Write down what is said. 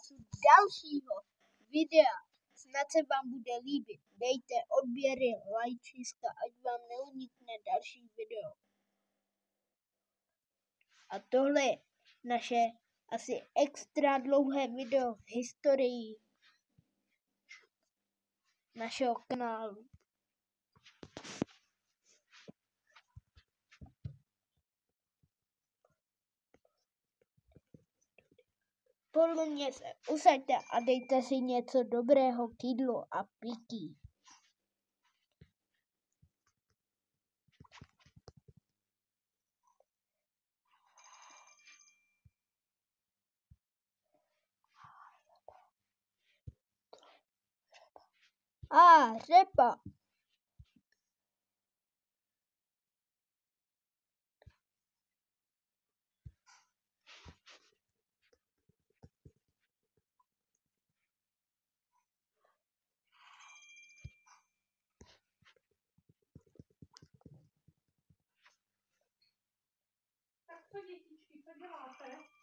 zápasu dalšího videa. Snad se vám bude líbit. Dejte odběry, lajčiska, ať vám neunikne další video. A tohle je naše asi extra dlouhé video v historii našeho kanálu. Pohodlně se usaďte a dejte si něco dobrého k jídlu a pití. Řepa. Tak co dětičky, co děláte?